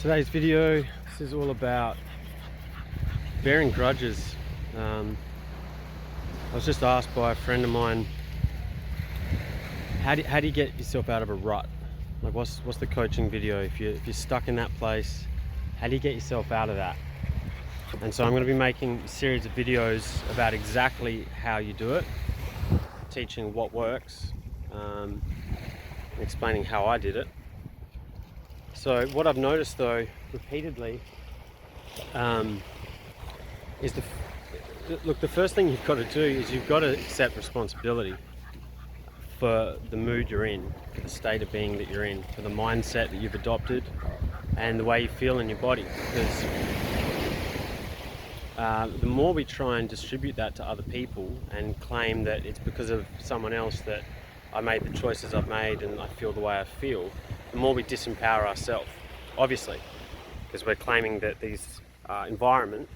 Today's video, this is all about bearing grudges. I was just asked by a friend of mine, how do you get yourself out of a rut? Like what's the coaching video? If you're stuck in that place, how do you get yourself out of that? And so I'm going to be making a series of videos about exactly how you do it, teaching what works, and explaining how I did it. So what I've noticed though repeatedly is the first thing you've got to do is you've got to accept responsibility for the mood you're in, for the state of being that you're in, for the mindset that you've adopted and the way you feel in your body. Because the more we try and distribute that to other people and claim that it's because of someone else that I made the choices I've made and I feel the way I feel, the more we disempower ourselves, obviously, because we're claiming that these environment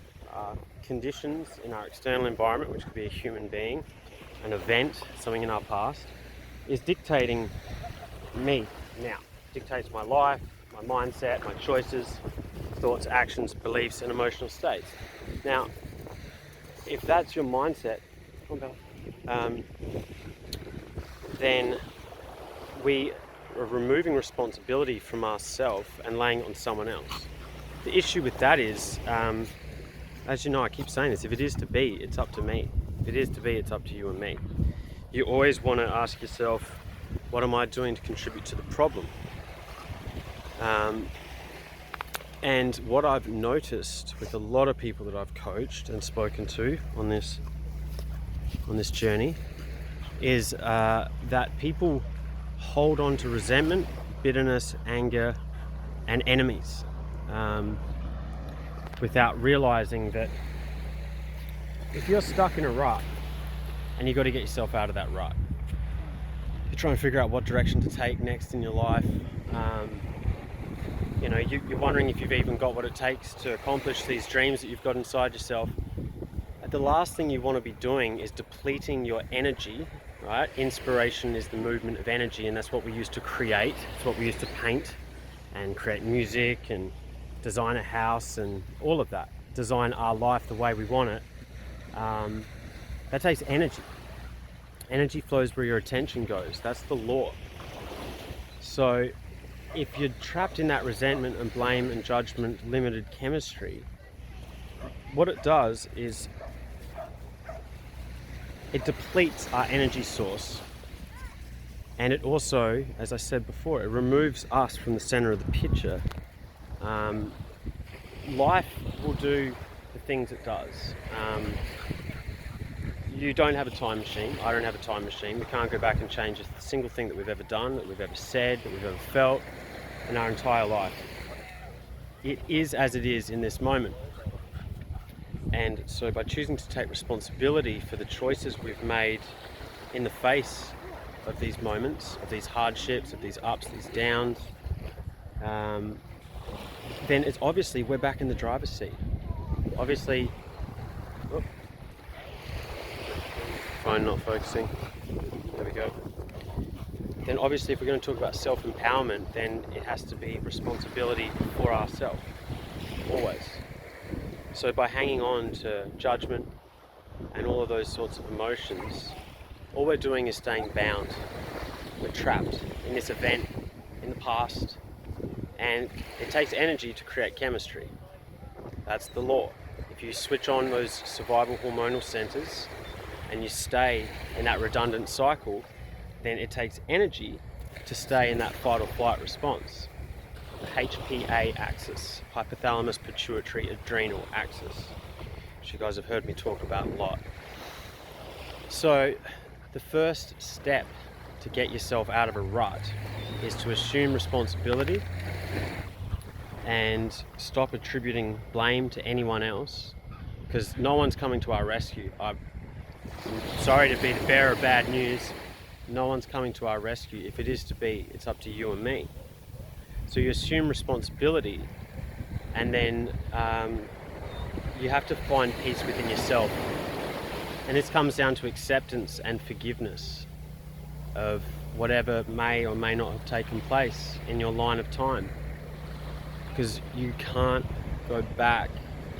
conditions in our external environment, which could be a human being, an event, something in our past, is dictating me now, dictates my life, my mindset, my choices, thoughts, actions, beliefs, and emotional states. Now, if that's your mindset, then we are removing responsibility from ourselves and laying it on someone else. The issue with that is, as you know, I keep saying this, if it is to be, it's up to me. If it is to be, it's up to you and me. You always want to ask yourself, what am I doing to contribute to the problem? And what I've noticed with a lot of people that I've coached and spoken to on this journey is that people hold on to resentment, bitterness, anger, and enemies without realizing that if you're stuck in a rut and you've got to get yourself out of that rut, you're trying to figure out what direction to take next in your life. You're wondering if you've even got what it takes to accomplish these dreams that you've got inside yourself. The last thing you want to be doing is depleting your energy, right? Inspiration is the movement of energy, and that's what we use to create. It's what we use to paint and create music and design a house and all of that. Design our life the way we want it. That takes energy. Energy flows where your attention goes. That's the law. So if you're trapped in that resentment and blame and judgment limited chemistry, what it does is it depletes our energy source, and it also, as I said before, it removes us from the center of the picture. Life will do the things it does. You don't have a time machine. I don't have a time machine. We can't go back and change a single thing that we've ever done, that we've ever said, that we've ever felt in our entire life. It is as it is in this moment. And so by choosing to take responsibility for the choices we've made in the face of these moments, of these hardships, of these ups, these downs, then it's obviously we're back in the driver's seat. Obviously, phone not focusing. There we go. Then obviously if we're going to talk about self-empowerment, then it has to be responsibility for ourselves, always. So by hanging on to judgment and all of those sorts of emotions, all we're doing is staying bound. We're trapped in this event in the past, and it takes energy to create chemistry. That's the law. If you switch on those survival hormonal centers and you stay in that redundant cycle, then it takes energy to stay in that fight or flight response. The HPA axis, hypothalamus pituitary adrenal axis, which you guys have heard me talk about a lot. So the first step to get yourself out of a rut is to assume responsibility and stop attributing blame to anyone else, because no one's coming to our rescue. I'm sorry to be the bearer of bad news. No one's coming to our rescue. If it is to be, it's up to you and me. So you assume responsibility, and then you have to find peace within yourself. And this comes down to acceptance and forgiveness of whatever may or may not have taken place in your line of time. because you can't go back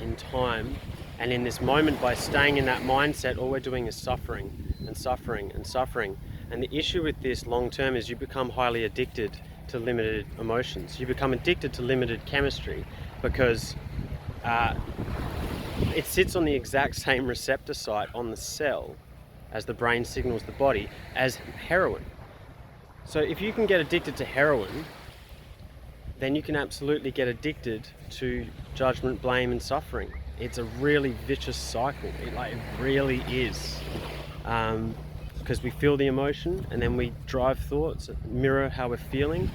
in time and in this moment. By staying in that mindset, all we're doing is suffering and suffering and suffering. And the issue with this long term is you become highly addicted to limited emotions. You become addicted to limited chemistry because it sits on the exact same receptor site on the cell as the brain signals the body as heroin. So if you can get addicted to heroin, then you can absolutely get addicted to judgment, blame, and suffering. It's a really vicious cycle. It really is. Because we feel the emotion, and then we drive thoughts that mirror how we're feeling,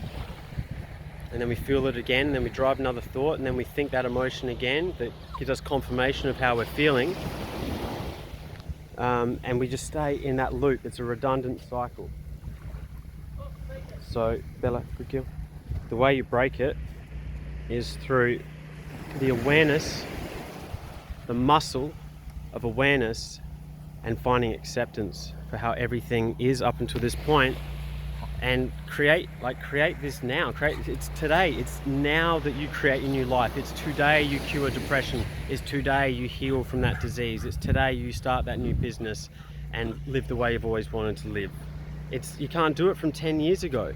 and then we feel it again, and then we drive another thought, and then we think that emotion again that gives us confirmation of how we're feeling, and we just stay in that loop. It's a redundant cycle. So Bella, good kill. The way you break it is through the awareness, the muscle of awareness, and finding acceptance for how everything is up until this point, and create this now. It's today, it's now that you create your new life. It's today you cure depression. It's today you heal from that disease. It's today you start that new business and live the way you've always wanted to live. You can't do it from 10 years ago.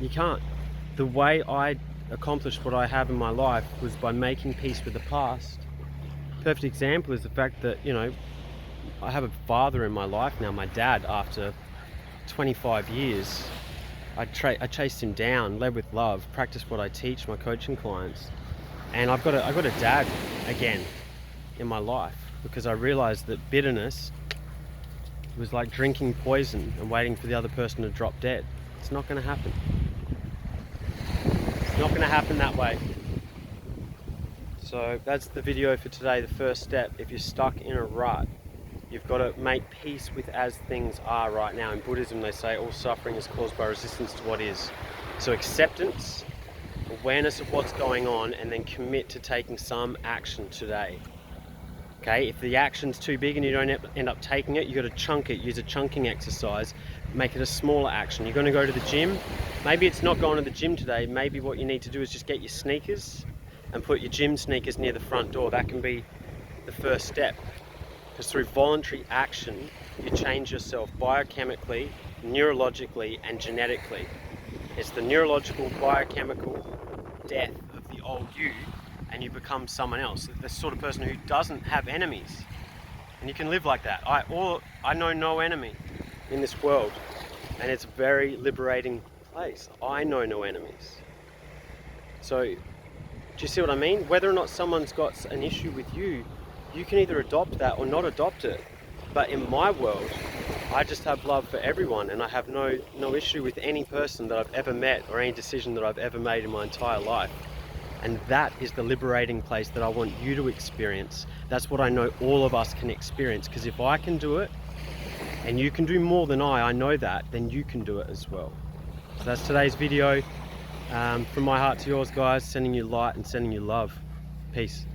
You can't. The way I accomplished what I have in my life was by making peace with the past. Perfect example is the fact that, I have a father in my life now, my dad. After 25 years, I chased him down, led with love, practiced what I teach my coaching clients, and I got a dad again in my life, because I realized that bitterness was like drinking poison and waiting for the other person to drop dead. It's not going to happen. It's not going to happen that way. So that's the video for today. The first step, if you're stuck in a rut, you've got to make peace with as things are right now. In Buddhism, they say all suffering is caused by resistance to what is. So acceptance, awareness of what's going on, and then commit to taking some action today. Okay, if the action's too big and you don't end up taking it, you've got to chunk it. Use a chunking exercise. Make it a smaller action. You're going to go to the gym. Maybe it's not going to the gym today. Maybe what you need to do is just get your sneakers and put your gym sneakers near the front door. That can be the first step. Because through voluntary action, you change yourself biochemically, neurologically, and genetically. It's the neurological, biochemical death of the old you, and you become someone else. The sort of person who doesn't have enemies. And you can live like that. I know no enemy in this world, and it's a very liberating place. I know no enemies. So, do you see what I mean? Whether or not someone's got an issue with you, you can either adopt that or not adopt it. But in my world, I just have love for everyone, and I have no issue with any person that I've ever met or any decision that I've ever made in my entire life. And that is the liberating place that I want you to experience. That's what I know all of us can experience, because if I can do it, and you can do more than I know that, then you can do it as well. So that's today's video. From my heart to yours, guys, sending you light and sending you love. Peace.